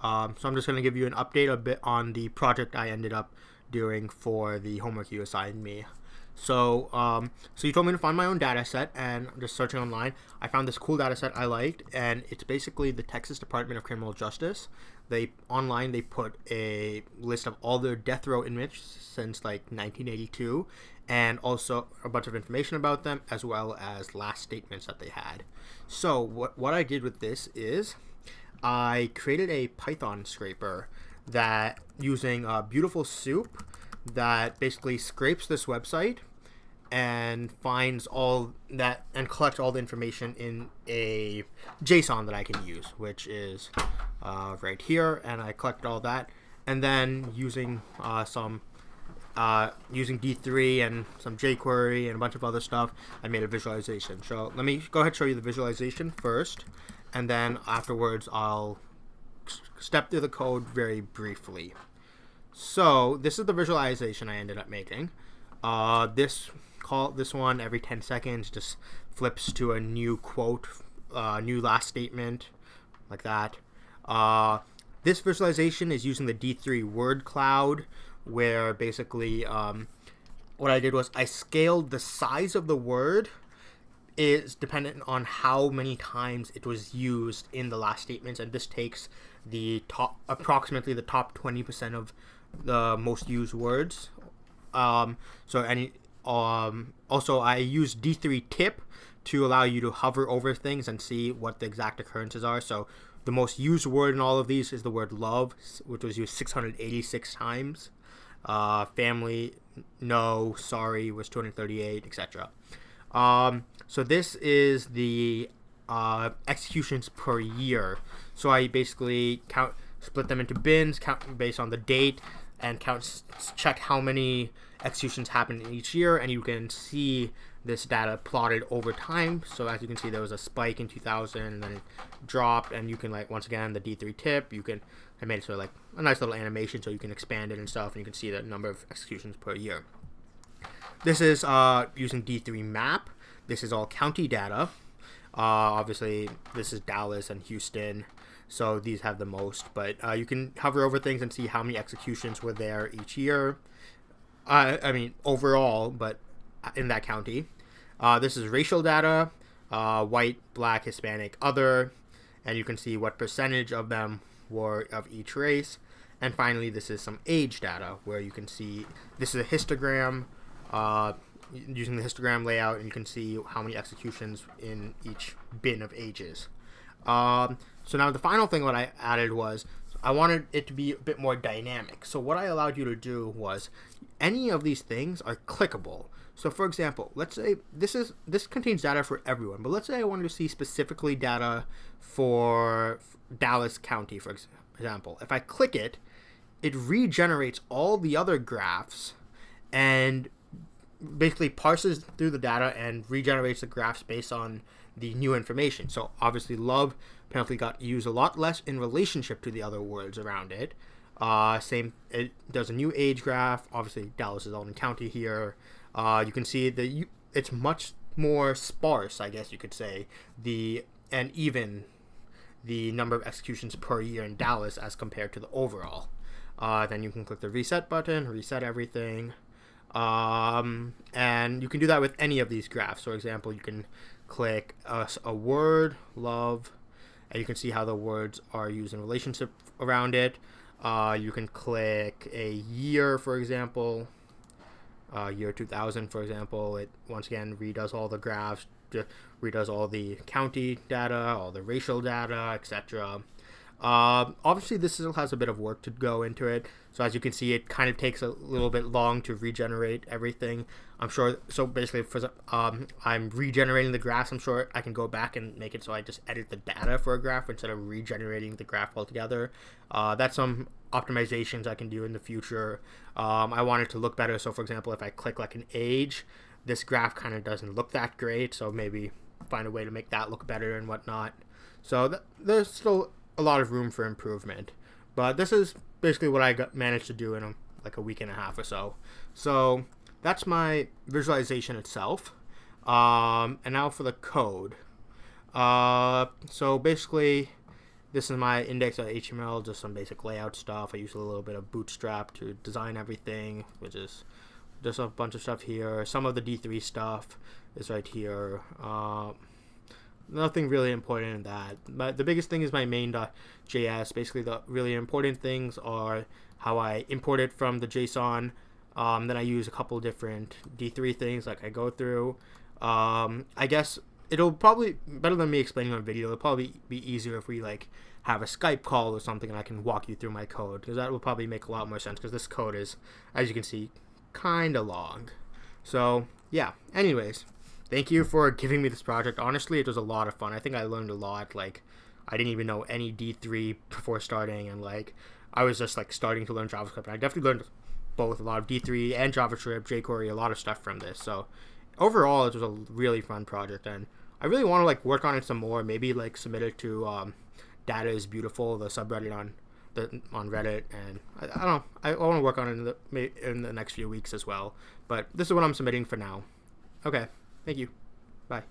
So I'm just going to give you an update a bit on the project I ended up doing for the homework you assigned me. So you told me to find my own data set, and I'm just searching online. I found this cool data set I liked, and it's basically the Texas Department of Criminal Justice. They put a list of all their death row inmates since like 1982, and also a bunch of information about them, as well as last statements that they had. So what I did with this is I created a Python scraper that using Beautiful Soup that basically scrapes this website and finds all that and collects all the information in a JSON that I can use, which is right here, and I collect all that, and then using using D3 and some jQuery and a bunch of other stuff, I made a visualization. So let me go ahead and show you the visualization first, and then afterwards I'll step through the code very briefly. So this is the visualization I ended up making. This one every 10 seconds just flips to a new quote, new last statement, like that. This visualization is using the D3 word cloud, where basically what I did was I scaled the size of the word is dependent on how many times it was used in the last statements, and this takes approximately the top 20% of the most used words. Also I use D3 tip to allow you to hover over things and see what the exact occurrences are. So the most used word in all of these is the word love, which was used 686 times. Family, no, sorry was 238, etc. So this is the executions per year. So I basically split them into bins, count based on the date, and check how many executions happen in each year, and you can see this data plotted over time. So as you can see, there was a spike in 2000, and then it dropped, and you can, like, once again, the D3 tip, I made it sort of like a nice little animation so you can expand it and stuff, and you can see the number of executions per year. This is using D3 map. This is all county data. Obviously, this is Dallas and Houston, so these have the most, but you can hover over things and see how many executions were there each year. I mean, overall, but in that county. This is racial data, white, black, Hispanic, other, and you can see what percentage of them were of each race. And finally, this is some age data, where you can see, this is a histogram, using the histogram layout, and you can see how many executions in each bin of ages. So now the final thing that I added was I wanted it to be a bit more dynamic. So what I allowed you to do was any of these things are clickable. So for example, let's say this contains data for everyone, but let's say I wanted to see specifically data for Dallas County, for example. If I click it, it regenerates all the other graphs and basically parses through the data and regenerates the graphs based on the new information. So obviously love apparently got used a lot less in relationship to the other words around it. It does a new age graph. Obviously Dallas is all in county here. You can see it's much more sparse, I guess you could say, and even the number of executions per year in Dallas as compared to the overall. Then you can click the reset button, reset everything. And you can do that with any of these graphs. For example, you can click a word, love, and you can see how the words are used in relationship around it. You can click a year, for example, year 2000, for example. It once again redoes all the graphs, redoes all the county data, all the racial data, etc. Obviously this still has a bit of work to go into it, so as you can see, it kind of takes a little bit long to regenerate everything. I'm sure, so basically I'm regenerating the graphs. I'm sure I can go back and make it so I just edit the data for a graph instead of regenerating the graph altogether. That's some optimizations I can do in the future. I want it to look better, so for example, if I click like an age, this graph kind of doesn't look that great, so maybe find a way to make that look better and whatnot. So there's still a lot of room for improvement, but this is basically what I managed to do in like a week and a half or so. So that's my visualization itself. And now for the code. So basically This is my index.html, just some basic layout stuff. I use a little bit of Bootstrap to design everything, which is just a bunch of stuff here. Some of the D3 stuff is right here. Nothing really important in that. But the biggest thing is my main.js. Basically, the really important things are how I import it from the JSON. Then I use a couple different D3 things like I go through. I guess it'll probably, better than me explaining on video, it'll probably be easier if we like have a Skype call or something and I can walk you through my code, because that will probably make a lot more sense, because this code is, as you can see, kind of long. So yeah, anyways, thank you for giving me this project. Honestly, it was a lot of fun. I think I learned a lot. Like, I didn't even know any D3 before starting, and like I was just like starting to learn JavaScript, and I definitely learned both, a lot of D3 and JavaScript, jQuery, a lot of stuff from this. So overall, it was a really fun project, and I really want to like work on it some more. Maybe like submit it to Data is Beautiful, the subreddit on Reddit, and I don't know. I want to work on it in the next few weeks as well. But this is what I'm submitting for now. Okay, thank you. Bye.